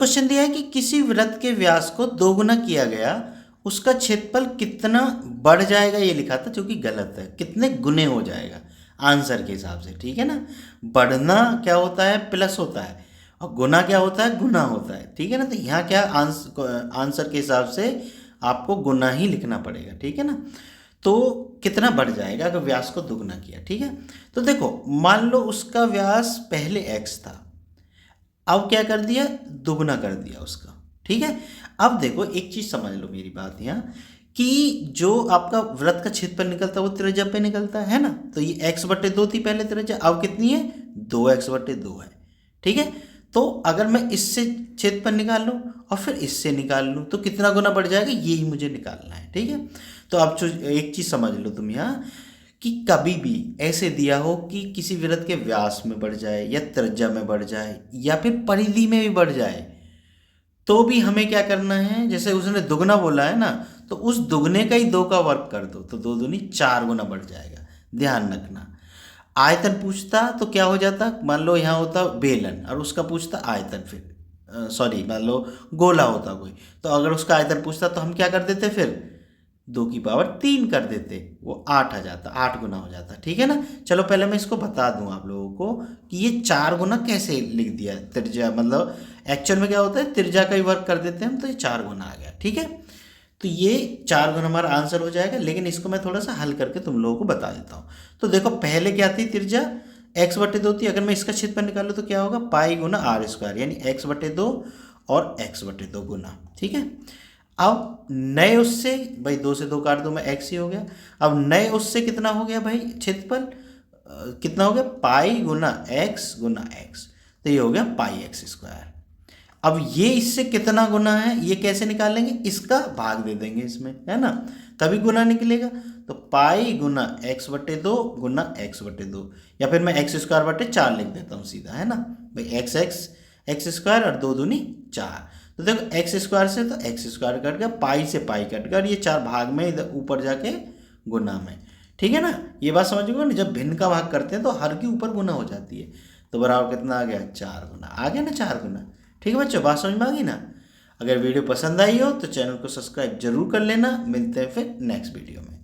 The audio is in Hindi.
क्वेश्चन दिया है कि किसी वृत्त के व्यास को दोगुना किया गया, उसका क्षेत्रफल कितना बढ़ जाएगा, ये लिखा था, जो कि गलत है। कितने गुने हो जाएगा आंसर के हिसाब से, ठीक है ना। बढ़ना क्या होता है, प्लस होता है, और गुना क्या होता है, गुना होता है, ठीक है ना। तो यहाँ क्या आंसर के हिसाब से आपको गुना ही लिखना पड़ेगा, ठीक है ना। तो कितना बढ़ जाएगा अगर व्यास को दुगना किया, ठीक है। तो देखो, मान लो उसका व्यास पहले x था, अब क्या कर दिया, दुगना कर दिया उसका, ठीक है। अब देखो एक चीज समझ लो मेरी बात यहाँ, कि जो आपका वृत्त का क्षेत्रफल निकलता है वो त्रिज्या पे निकलता है ना। तो ये x/2 थी पहले त्रिज्या, अब कितनी है, 2x/2 है, ठीक है। तो अगर मैं इससे क्षेत्रफल निकाल लूँ और फिर इससे निकाल लूँ तो कितना गुना बढ़ जाएगा, यही मुझे निकालना है, ठीक है। तो अब जो एक चीज समझ लो तुम यहाँ, कि कभी भी ऐसे दिया हो कि किसी वृत्त के व्यास में बढ़ जाए या त्रिज्या में बढ़ जाए या फिर परिधि में भी बढ़ जाए, तो भी हमें क्या करना है, जैसे उसने दुगना बोला है ना, तो उस दुगने का ही 2 का वर्ग कर दो, तो 2 दूनी 4 गुना बढ़ जाएगा। ध्यान रखना। आयतन पूछता तो क्या हो जाता, मान लो यहाँ होता बेलन और उसका पूछता आयतन, फिर सॉरी मान लो गोला होता कोई, तो अगर उसका आयतन पूछता तो हम क्या कर देते, फिर 2 की पावर 3 कर देते, वो 8 आ जाता, 8 गुना हो जाता, ठीक है ना। चलो पहले मैं इसको बता दूं आप लोगों को कि ये 4 गुना कैसे लिख दिया, त्रिज्या मतलब एक्चुअल में क्या होता है, त्रिज्या का ही वर्क कर देते हैं हम, तो ये 4 गुना आ गया, ठीक है। तो ये 4 गुना हमारा आंसर हो जाएगा, लेकिन इसको मैं थोड़ा सा हल करके तुम लोगों को बता देता हूँ। तो देखो पहले क्या थी, त्रिज्या x/2 थी, अगर मैं इसका क्षेत्रफल निकालूँ तो क्या होगा, पाई गुना r², यानी x/2 और x/2 गुना, ठीक है। अब नए उससे भाई 2 से 2 काट दो, मैं x ही हो गया। अब नए उससे कितना हो गया भाई क्षेत्रफल, कितना हो गया, पाई गुना x, तो ये हो गया πx²। अब ये इससे कितना गुना है ये कैसे निकालेंगे, इसका भाग दे देंगे इसमें, है ना, तभी गुना निकलेगा। तो पाई गुना x/2 गुना x/2, या फिर मैं x²/4 लिख देता हूँ सीधा, है ना भाई, x² और 2 दूनी 4। तो देखो x² से तो x² कट गया, पाई से पाई कट गया, और ये 4 भाग में इधर ऊपर जाके गुना में, ठीक है ना। ये बात समझ गए ना, जब भिन्न का भाग करते हैं तो हर के ऊपर गुना हो जाती है, तो बराबर कितना आ गया, 4 गुना आ गया ना, 4 गुना। ठीक है बच्चों, बात समझ में आ गई ना। अगर वीडियो पसंद आई हो तो चैनल को सब्सक्राइब जरूर कर लेना। मिलते हैं फिर नेक्स्ट वीडियो में।